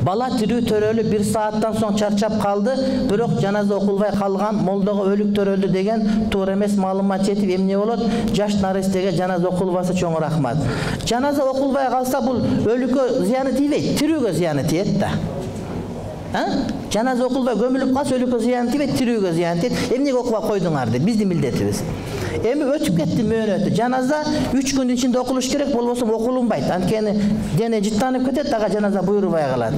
Бала тирүү төрөлүп 1 сааттан соң чарчап калды, бирок жаназа окулбай калган, молдого өлүк төрөлдү деген туура эмес маалымат жетип, эмне болот? Жаш нарестеге жаназа окулбасы чоң рахмат. Жаназа окулбай калса бул өлүккө зыяны тийбейт, тирүүгө зыяны тиет да. Жаназа окулбай көмүлүп калса өлүккө зыяны тийбейт, тирүүгө зыяны тиет. Эмнеге окубай койдуңар деп биздин милдетибиз. Эми өтүп кетти мөөнөтү. Жаназа 3 күндүн ичинде окулуш керек, болбосо окулунбайт. Анткени дене жыттанып кетет, ага жаназа буйрубай калат.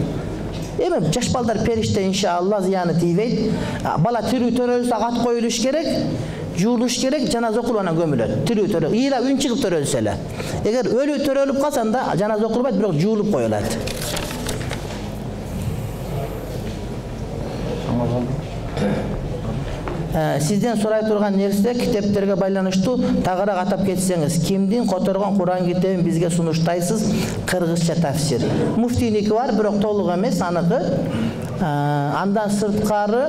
Эми жаш балдар периште иншалла зыяны тийбейт. Бала тирүү төрөлсө ат коюлуш керек, жуулуш керек, жаназа окулуп анан көмүлөт. Тирүү төрө, ыйла үн чыгып төрөлсө эле. Эгер өлүү төрөлүп калса анда жаназа окулбайт, бирок жуулуп коюлат. Сизден сурай турган нерсе китептерге байланыштуу тагыраак атап кетсеңиз, кимдин которгон Куран китебин бизге сунуштайсыз? Кыргызча тафсир. Муфтийники бар, бирок толук эмес аныкы. Андан сырткары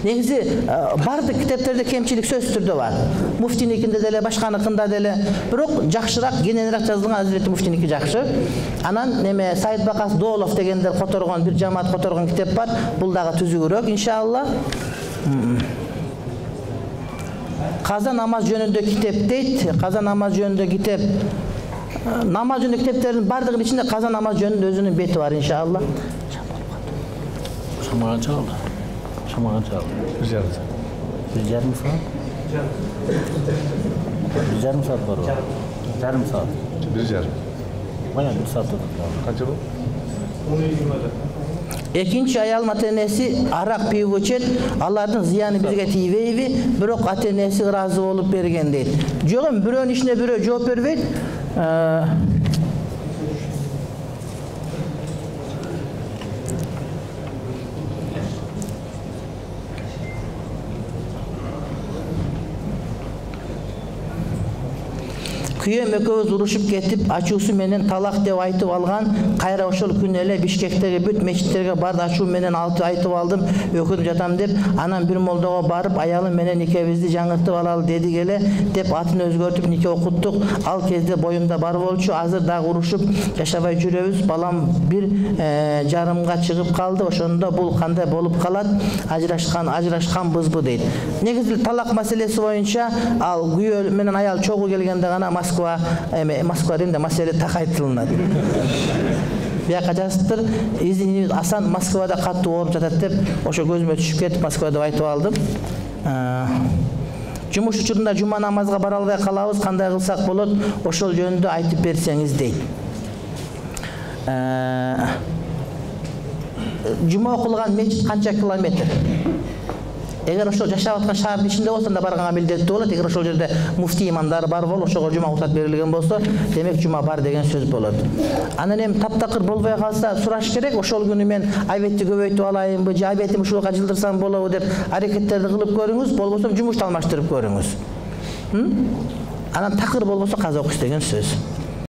негизи бардык китептерде кемчилик сөзсүз түрдө бар. Муфтийникинде деле, башканыкында деле, бирок жакшыраак, кененирээк жазылган Азирети Муфтийники жакшы. Анан неме Сайыт Бакас Доолов дегендер которгон, бир жамаат которгон китеп бар. Бул дагы түзүгүрөөк иншалла. Каза намаз жөнүндө китеп дейт. Каза намаз жөнүндө китеп. Намаз жөнүндө китептердин бардыгынын ичинде каза намаз жөнүндө өзүнүн бети бар иншалла. Шамаға чалды. Шамаға чалды. Bir yarım saat. Bir yarım saat var o. Yarım saat. Bir yarım. Bayağı bir saat oldu. Kaç yıl? Экинчи аял ата-энеси арак пийип ичет, алардын зыяны бизге тийбейби, бирок ата-энеси ыраазы болуп берген дейт. Жок эми бирөөнүн ишине бирөө жооп бербейт. Kүйөөм экөөбүз урушуп кетип, ачуусу менен талак деп айтып алган. Кайра ошол күнү эле Бишкектеги бүт мечиттерге барды, ачуу менен айтып алдым, өкүнүп жатам деп. Анан бир молдого барып, аялым менен никебизди жаңыртып алалы дедик эле деп атын өзгөртүп нике окуттук. Ал кезде боюмда бар болчу, азыр дагы урушуп жашабай жүрөбүз. Балам 1 жарымга чыгып калды. Ошондо бул кандай болуп калат? Ажырашканбызбы дейт. Негизи талак маселеси боюнча ал күйөө менен аял чогуу келгенде гана Москва Римде маселе такайтылынат. Бияка жазыптыр, изинибиз Асан Москвада каттуу ооруп жатат деп, ошо көзүмө түшүп кетип Москвада айтып алдым. Жумуш учурунда жума намазга бара албай калабыз, кандай кылсак болот? Ошол жөнүндө айтып берсеңиз дейт. Жума окулган мечит канча километр? Эгер ошол жашап аткан шаардын ичинде болсо да барганга милдеттүү болот. Эгер ошол жерде муфтий имамдары бар болуп, ошого жума уруксат берилген болсо, демек жума бар деген сөз болот. Анан эми таптакыр болбой калса сураш керек, ошол күнү мен айбетти көбөйтүп алайынбы, же айбетти ушулга жылдырсам болобу деп аракеттерди кылып көрүңүз, болбосо жумушту алмаштырып көрүңүз. Анан такыр болбосо каза окуйсуз деген сөз.